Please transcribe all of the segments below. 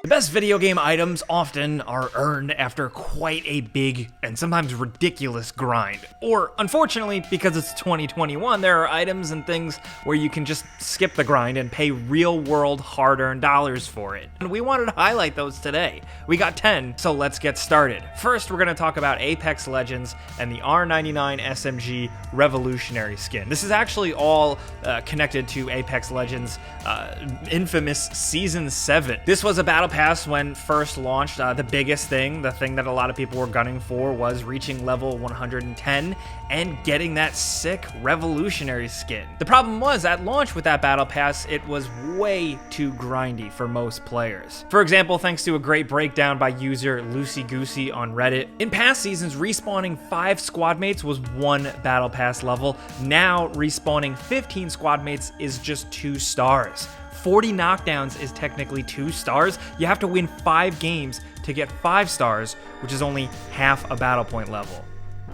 The best video game items often are earned after quite a big and sometimes ridiculous grind. Or, unfortunately, because it's 2021, there are items and things where you can just skip the grind and pay real-world hard-earned dollars for it. And we wanted to highlight those today. We got 10, so let's get started. First, we're going to talk about Apex Legends and the R99 SMG Revolutionary skin. This is actually all connected to Apex Legends' infamous Season 7. This was a battle pass when first launched. The biggest thing, the thing that a lot of people were gunning for, was reaching level 110 and getting that sick revolutionary skin. The problem was, at launch with that battle pass, it was way too grindy for most players. For example, thanks to a great breakdown by user Lucy Goosey on Reddit, in past seasons, respawning 5 squad mates was 1 battle pass level. Now, respawning 15 squad mates is just 2 stars. 40 knockdowns is technically 2 stars. You have to win 5 games to get 5 stars, which is only half a battle point level.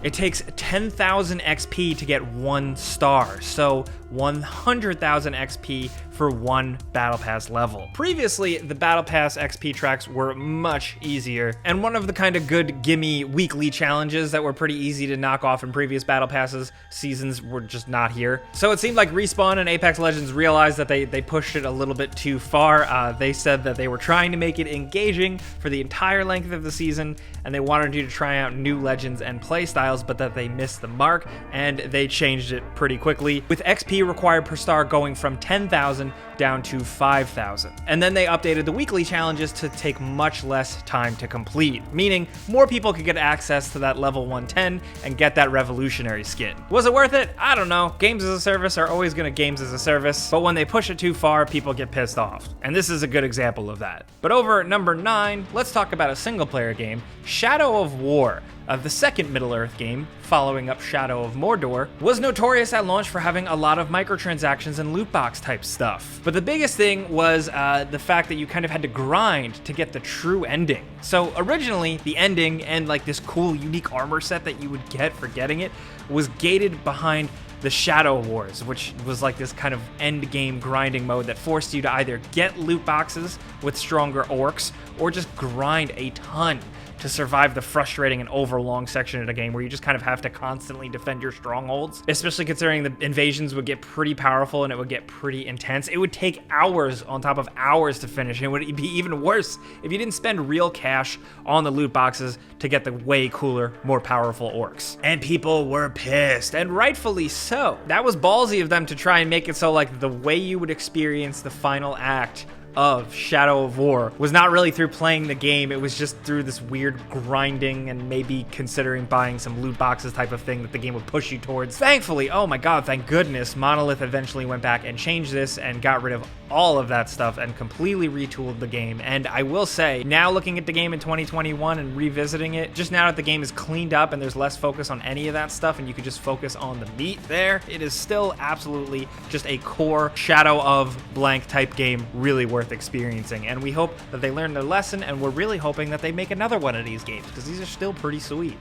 It takes 10,000 XP to get 1 star, so 100,000 XP for 1 Battle Pass level. Previously, the Battle Pass XP tracks were much easier, and one of the kind of good gimme weekly challenges that were pretty easy to knock off in previous Battle Passes seasons were just not here. So it seemed like Respawn and Apex Legends realized that they pushed it a little bit too far. They said that they were trying to make it engaging for the entire length of the season, and they wanted you to try out new legends and playstyles, but that they missed the mark, and they changed it pretty quickly, with XP required per star going from 10,000 down to 5,000. And then they updated the weekly challenges to take much less time to complete, meaning more people could get access to that level 110 and get that revolutionary skin. Was it worth it? I don't know. Games as a service are always gonna games as a service, but when they push it too far, people get pissed off. And this is a good example of that. But over at number 9, let's talk about a single player game, Shadow of War. The second Middle-earth game, following up Shadow of Mordor, was notorious at launch for having a lot of microtransactions and loot box type stuff. But the biggest thing was the fact that you kind of had to grind to get the true ending. So originally, the ending and like this cool unique armor set that you would get for getting it was gated behind the Shadow Wars, which was like this kind of end game grinding mode that forced you to either get loot boxes with stronger orcs or just grind a ton to survive the frustrating and overlong section of the game where you just kind of have to constantly defend your strongholds, especially considering the invasions would get pretty powerful and it would get pretty intense. It would take hours on top of hours to finish, and it would be even worse if you didn't spend real cash on the loot boxes to get the way cooler, more powerful orcs. And people were pissed, and rightfully so. That was ballsy of them to try and make it so like the way you would experience the final act of Shadow of War was not really through playing the game, it was just through this weird grinding and maybe considering buying some loot boxes type of thing that the game would push you towards. Thankfully, oh my god, thank goodness, Monolith eventually went back and changed this and got rid of all of that stuff and completely retooled the game. And I will say, now looking at the game in 2021 and revisiting it, just now that the game is cleaned up and there's less focus on any of that stuff and you can just focus on the meat there, it is still absolutely just a core Shadow of blank type game, really worth experiencing. And we hope that they learned their lesson, and we're really hoping that they make another one of these games because these are still pretty sweet.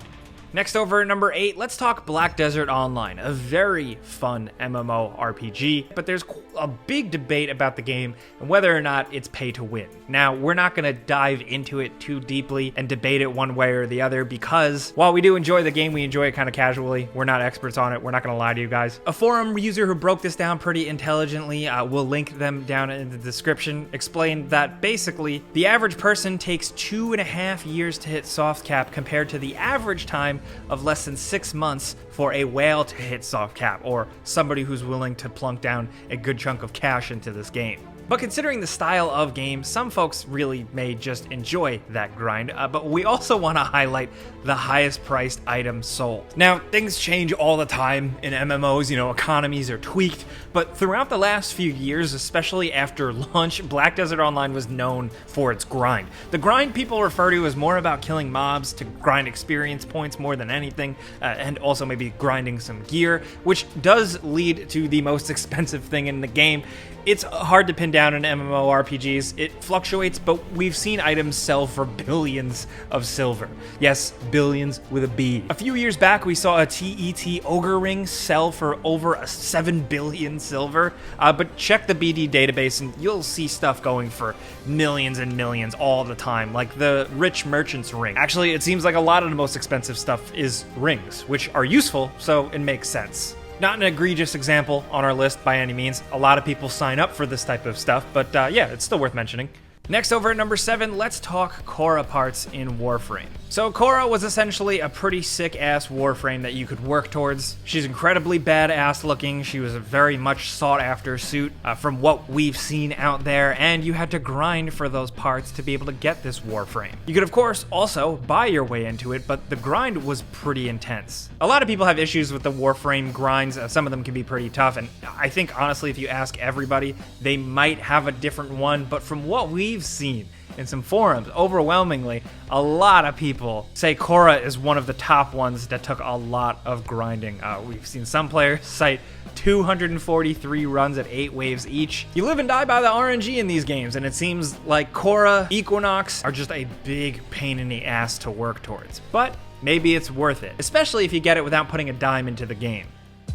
Next, over at number 8, let's talk Black Desert Online, a very fun MMORPG, but there's a big debate about the game and whether or not it's pay to win. Now, we're not going to dive into it too deeply and debate it one way or the other because while we do enjoy the game, we enjoy it kind of casually. We're not experts on it. We're not going to lie to you guys. A forum user who broke this down pretty intelligently, we'll link them down in the description, explained that basically the average person takes 2.5 years to hit soft cap compared to the average time of less than 6 months for a whale to hit soft cap, or somebody who's willing to plunk down a good chunk of cash into this game. But considering the style of game, some folks really may just enjoy that grind, but we also want to highlight the highest priced items sold. Now, things change all the time in MMOs, economies are tweaked, but throughout the last few years, especially after launch, Black Desert Online was known for its grind. The grind people refer to as more about killing mobs to grind experience points more than anything, and also maybe grinding some gear, which does lead to the most expensive thing in the game. It's hard to pin down down in MMORPGs, it fluctuates, but we've seen items sell for billions of silver. Yes, billions with a B. A few years back, we saw a TET Ogre Ring sell for over 7 billion silver, but check the BD database and you'll see stuff going for millions and millions all the time, like the Rich Merchant's Ring. Actually, it seems like a lot of the most expensive stuff is rings, which are useful, so it makes sense. Not an egregious example on our list by any means. A lot of people sign up for this type of stuff, but yeah, it's still worth mentioning. Next, over at number 7, let's talk Korra parts in Warframe. So Korra was essentially a pretty sick-ass Warframe that you could work towards. She's incredibly badass looking. She was a very much sought-after suit from what we've seen out there, and you had to grind for those parts to be able to get this Warframe. You could, of course, also buy your way into it, but the grind was pretty intense. A lot of people have issues with the Warframe grinds. Some of them can be pretty tough, and I think, honestly, if you ask everybody, they might have a different one, but from what we've seen in some forums, overwhelmingly, a lot of people say Korra is one of the top ones that took a lot of grinding. We've seen some players cite 243 runs at 8 waves each. You live and die by the RNG in these games, and it seems like Korra, Equinox are just a big pain in the ass to work towards. But maybe it's worth it, especially if you get it without putting a dime into the game.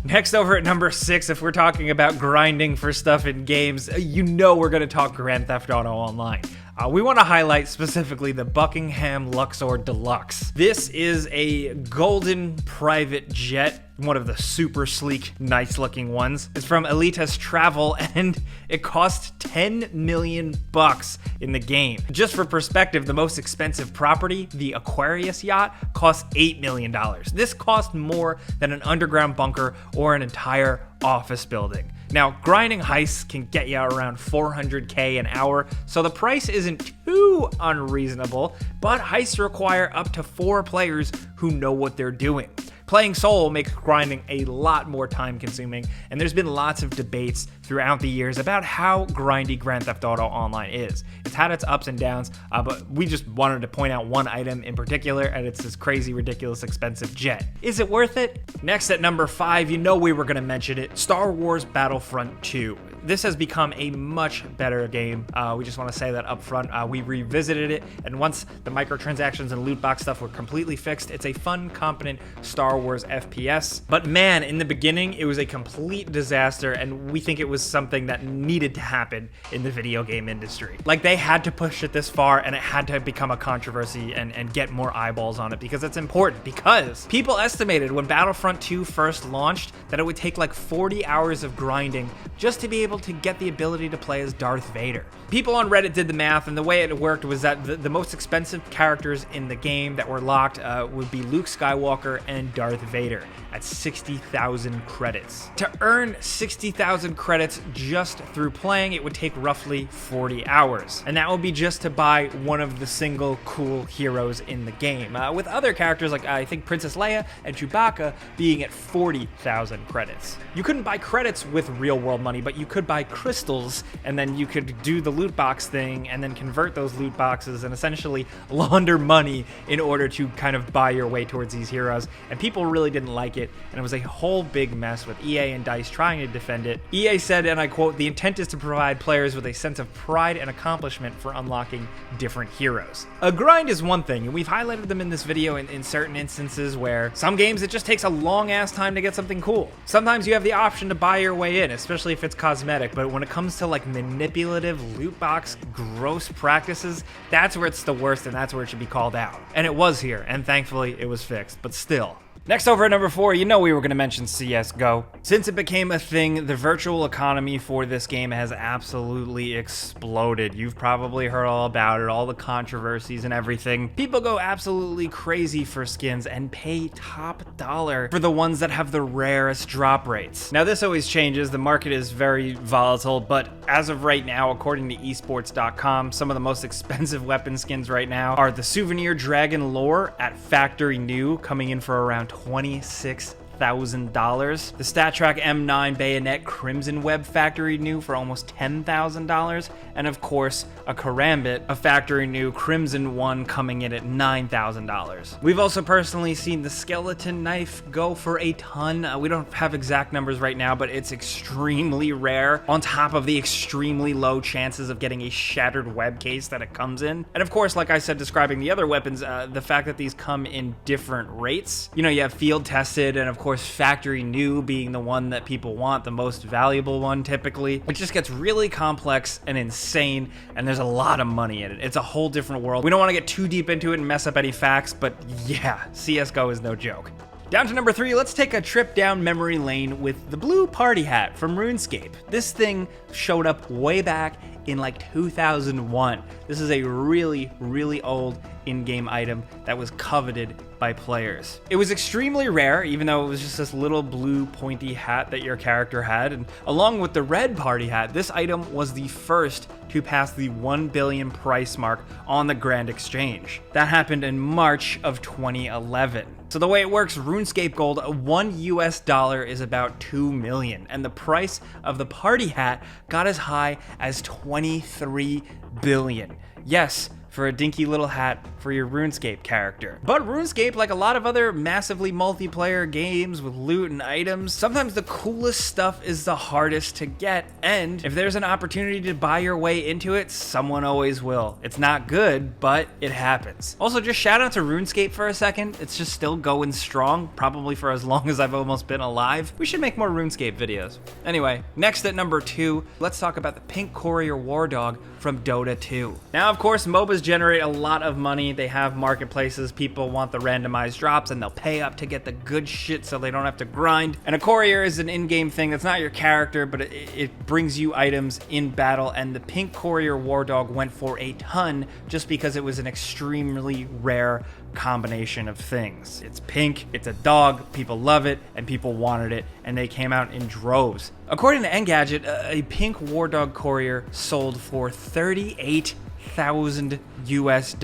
Next, over at number 6, if we're talking about grinding for stuff in games, you know we're going to talk Grand Theft Auto Online. We want to highlight specifically the Buckingham Luxor Deluxe. This is a golden private jet, one of the super sleek, nice looking ones. It's from Elitas Travel, and it cost 10 million bucks in the game. Just for perspective, the most expensive property, the Aquarius yacht, cost $8 million. This cost more than an underground bunker or an entire office building. Now, grinding heists can get you around 400k an hour, so the price isn't too unreasonable, but heists require up to 4 players who know what they're doing. Playing solo makes grinding a lot more time consuming, and there's been lots of debates throughout the years about how grindy Grand Theft Auto Online is. It's had its ups and downs, but we just wanted to point out one item in particular, and it's this crazy, ridiculous, expensive jet. Is it worth it? Next at number 5, you know we were going to mention it, Star Wars Battlefront 2. This has become a much better game. We just want to say that up front. We revisited it, and once the microtransactions and loot box stuff were completely fixed, it's a fun, competent Star Wars FPS. But man, in the beginning, it was a complete disaster, and we think it was something that needed to happen in the video game industry. Like, they had to push it this far, and it had to become a controversy and get more eyeballs on it, because it's important. Because people estimated when Battlefront 2 first launched that it would take like 40 hours of grinding just to be able to get the ability to play as Darth Vader. People on Reddit did the math, and the way it worked was that the most expensive characters in the game that were locked would be Luke Skywalker and Darth Vader at 60,000 credits. To earn 60,000 credits just through playing, it would take roughly 40 hours. And that would be just to buy one of the single cool heroes in the game, with other characters like I think Princess Leia and Chewbacca being at 40,000 credits. You couldn't buy credits with real world money, but you could buy crystals, and then you could do the loot box thing and then convert those loot boxes and essentially launder money in order to kind of buy your way towards these heroes. And people really didn't like it, and it was a whole big mess with EA and DICE trying to defend it. EA said, and I quote, "The intent is to provide players with a sense of pride and accomplishment for unlocking different heroes." A grind is one thing, and we've highlighted them in this video in certain instances where some games it just takes a long ass time to get something cool. Sometimes you have the option to buy your way in, especially if it's cosmetic, but when it comes to like manipulative loot box gross practices, that's where it's the worst, and that's where it should be called out. And it was here, and thankfully it was fixed, but still. Next, over at number 4, you know we were going to mention CSGO. Since it became a thing, the virtual economy for this game has absolutely exploded. You've probably heard all about it, all the controversies and everything. People go absolutely crazy for skins and pay top dollar for the ones that have the rarest drop rates. Now, this always changes. The market is very volatile, but as of right now, according to esports.com, some of the most expensive weapon skins right now are the Souvenir Dragon Lore at Factory New, coming in for around $26,000. $12,000. The StatTrak M9 Bayonet Crimson Web factory new for almost $10,000. And of course, a Karambit, a factory new Crimson one coming in at $9,000. We've also personally seen the skeleton knife go for a ton. We don't have exact numbers right now, but it's extremely rare, on top of the extremely low chances of getting a shattered web case that it comes in. And of course, like I said, describing the other weapons, the fact that these come in different rates. You know, you have field tested and of course factory new being the one that people want, the most valuable one typically. It just gets really complex and insane, and there's a lot of money in it. It's a whole different world. We don't want to get too deep into it and mess up any facts, but yeah, CSGO is no joke. Down to number 3, let's take a trip down memory lane with the blue party hat from Runescape. This thing showed up way back in like 2001. This is a really, really old in-game item that was coveted by players. It was extremely rare, even though it was just this little blue pointy hat that your character had, and along with the red party hat, this item was the first to pass the 1 billion price mark on the Grand Exchange. That happened in March of 2011. So the way it works, RuneScape Gold, $1 is about 2 million, and the price of the party hat got as high as 23 billion. Yes, for a dinky little hat for your RuneScape character. But RuneScape, like a lot of other massively multiplayer games with loot and items, sometimes the coolest stuff is the hardest to get, and if there's an opportunity to buy your way into it, someone always will. It's not good, but it happens. Also, just shout out to RuneScape for a second. It's just still going strong, probably for as long as I've almost been alive. We should make more RuneScape videos. Anyway, next at number 2, let's talk about the Pink Courier War Dog from Dota 2. Now, of course, MOBAs generate a lot of money. They have marketplaces. People want the randomized drops and they'll pay up to get the good shit so they don't have to grind. And a courier is an in-game thing that's not your character, but it brings you items in battle. And the Pink Courier War Dog went for a ton just because it was an extremely rare combination of things. It's pink, it's a dog, people love it, and people wanted it, and they came out in droves. According to Engadget, a pink War Dog courier sold for $38,000 US.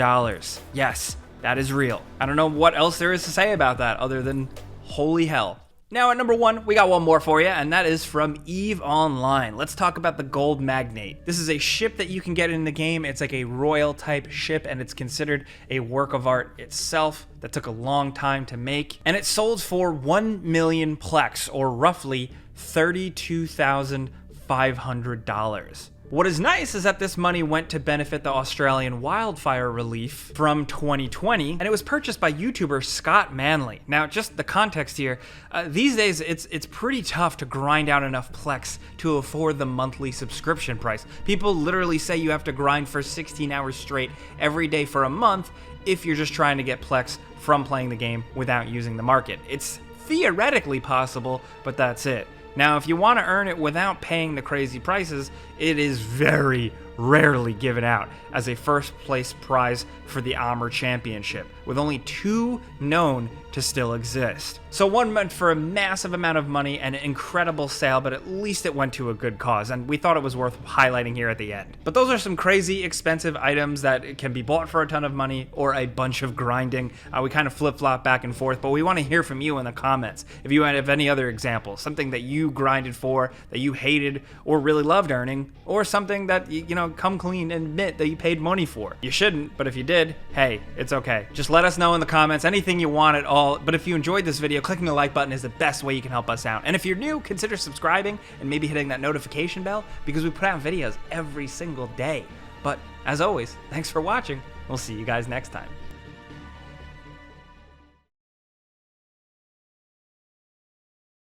Yes, that is real. I don't know what else there is to say about that other than holy hell. Now at number 1, we got one more for you, and that is from EVE Online. Let's talk about the Gold Magnate. This is a ship that you can get in the game. It's like a royal type ship, and it's considered a work of art itself that took a long time to make. And it sold for 1 million plex, or roughly $32,500. What is nice is that this money went to benefit the Australian wildfire relief from 2020, and it was purchased by YouTuber Scott Manley. Now, just the context here, these days it's pretty tough to grind out enough plex to afford the monthly subscription price. People literally say you have to grind for 16 hours straight every day for a month if you're just trying to get plex from playing the game without using the market. It's theoretically possible, but that's it. Now, if you want to earn it without paying the crazy prices, it is very rarely given out as a first place prize for the Armor Championship, with only 2 known to still exist. So one went for a massive amount of money and an incredible sale, but at least it went to a good cause, and we thought it was worth highlighting here at the end. But those are some crazy expensive items that can be bought for a ton of money or a bunch of grinding. We kind of flip-flop back and forth, but we want to hear from you in the comments. If you have any other examples, something that you grinded for, that you hated or really loved earning, or something that, you know, come clean and admit that you paid money for. You shouldn't, but if you did, hey, it's okay. Just let us know in the comments anything you want at all. But if you enjoyed this video, clicking the like button is the best way you can help us out. And if you're new, consider subscribing and maybe hitting that notification bell, because we put out videos every single day. But as always, thanks for watching. We'll see you guys next time.